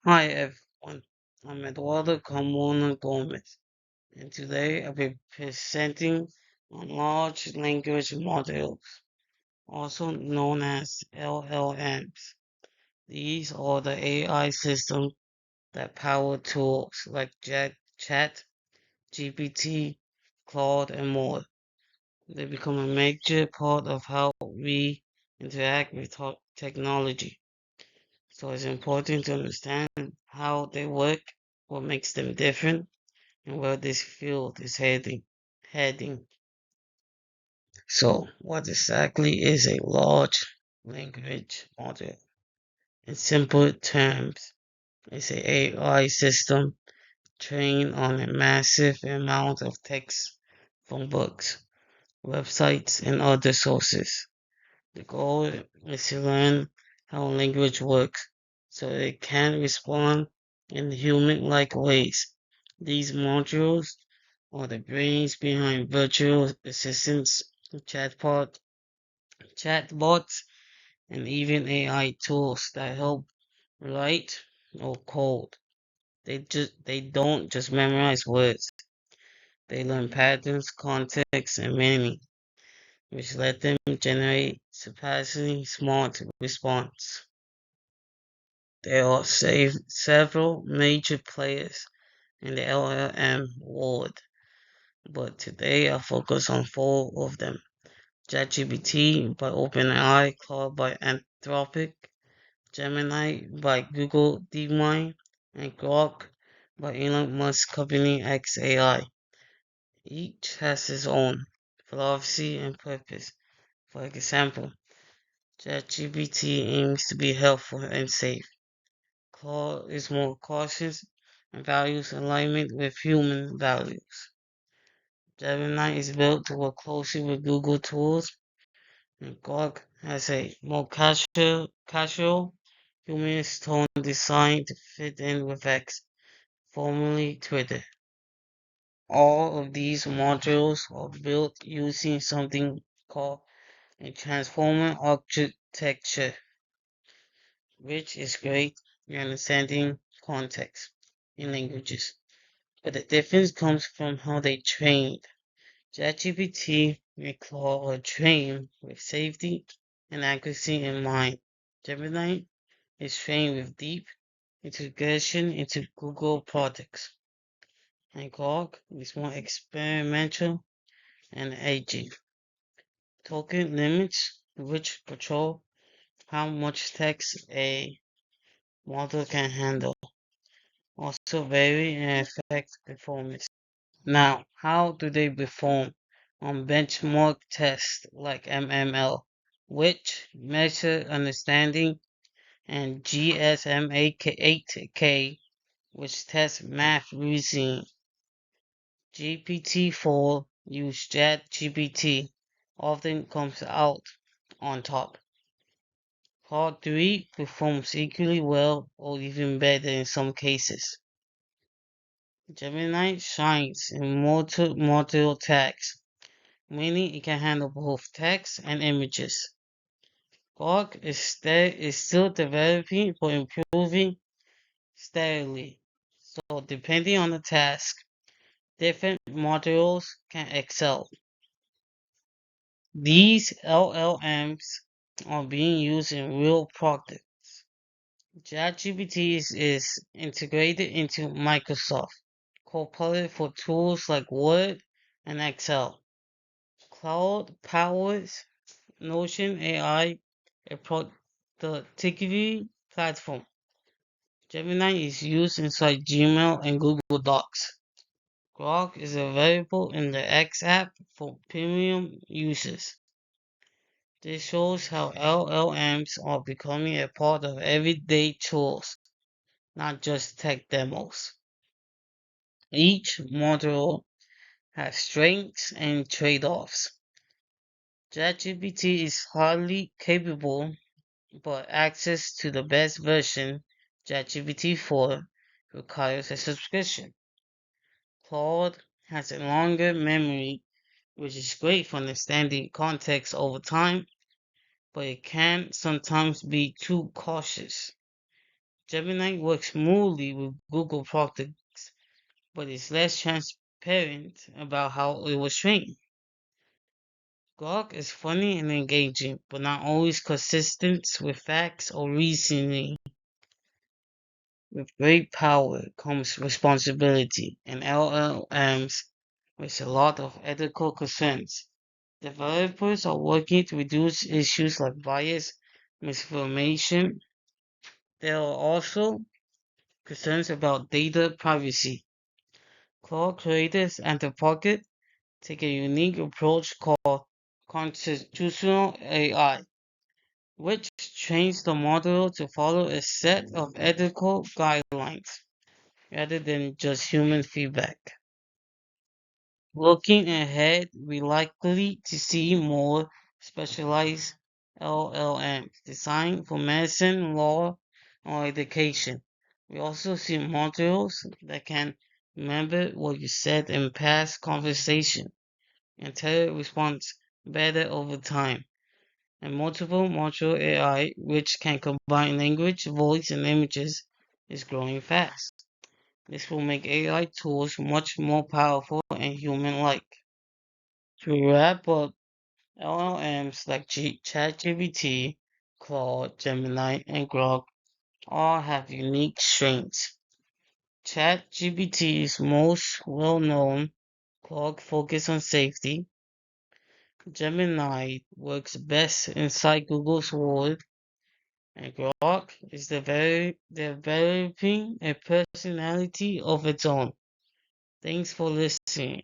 Hi everyone, I'm Eduardo Carmona Gomez, and today I'll be presenting on large language models, also known as LLMs. These are the AI systems that power tools like Chat, GPT, Claude, and more. They become a major part of how we interact with technology. So it's important to understand how they work, what makes them different, and where this field is heading. So, what exactly is a large language model? In simple terms, it's an AI system trained on a massive amount of text from books, websites, and other sources. The goal is to learn how language works so it can respond in human-like ways. These modules are the brains behind virtual assistants, chatbot, chatbots, and even AI tools that help write or code. They don't just memorize words. They learn patterns, context, and meaning, which let them generate surprisingly smart response. There are several major players in the LLM world, but today I'll focus on four of them. ChatGPT by OpenAI, Claude by Anthropic, Gemini by Google DeepMind, and Grok by Elon Musk's company xAI. Each has its own philosophy and purpose. For example, ChatGPT aims to be helpful and safe. Claude is more cautious and values alignment with human values. Gemini is built to work closely with Google tools, and Grok has a more casual, humanist tone designed to fit in with X, formerly Twitter. All of these modules are built using something called a transformer architecture, which is great in understanding context in languages. But the difference comes from how they trained. ChatGPT and Claude are trained with safety and accuracy in mind. Gemini is trained with deep integration into Google products, and Claude is more experimental and edgy. Token limits which control how much text a model can handle also vary and affect performance. Now, how do they perform on benchmark tests like MML, which measure understanding, and GSM8K, which tests math reasoning? GPT-4 use ChatGPT often comes out on top. Claude 3 performs equally well or even better in some cases. Gemini shines in multi-modal tags, meaning it can handle both text and images. Grok is still developing but improving steadily. So depending on the task, different modules can excel. These LLMs are being used in real projects. ChatGPT is integrated into Microsoft Copilot for tools like Word and Excel. Cloud powers Notion AI, a productivity platform. Gemini is used inside Gmail and Google Docs. Grok is available in the X app for premium users. This shows how LLMs are becoming a part of everyday tools, not just tech demos. Each module has strengths and trade-offs. ChatGPT is highly capable, but access to the best version, ChatGPT 4, requires a subscription. Claude has a longer memory, which is great for understanding context over time, but it can sometimes be too cautious. Gemini works smoothly with Google products, but is less transparent about how it was trained. Grok is funny and engaging, but not always consistent with facts or reasoning. With great power comes responsibility, and LLMs with a lot of ethical concerns. Developers are working to reduce issues like bias, misinformation. There are also concerns about data privacy. Claude creators and the Pocket take a unique approach called constitutional AI, which trains the model to follow a set of ethical guidelines rather than just human feedback. Looking ahead, we're likely to see more specialized LLMs designed for medicine, law, or education. We also see modules that can remember what you said in past conversation and tell it response better over time. And multiple module AI, which can combine language, voice, and images, is growing fast. This will make AI tools much more powerful and human-like. To wrap up, LLMs like ChatGPT, Claude, Gemini, and Grok all have unique strengths. ChatGPT is most well known. Claude focuses on safety. Gemini works best inside Google's world. And Grok is developing a personality of its own. Thanks for listening.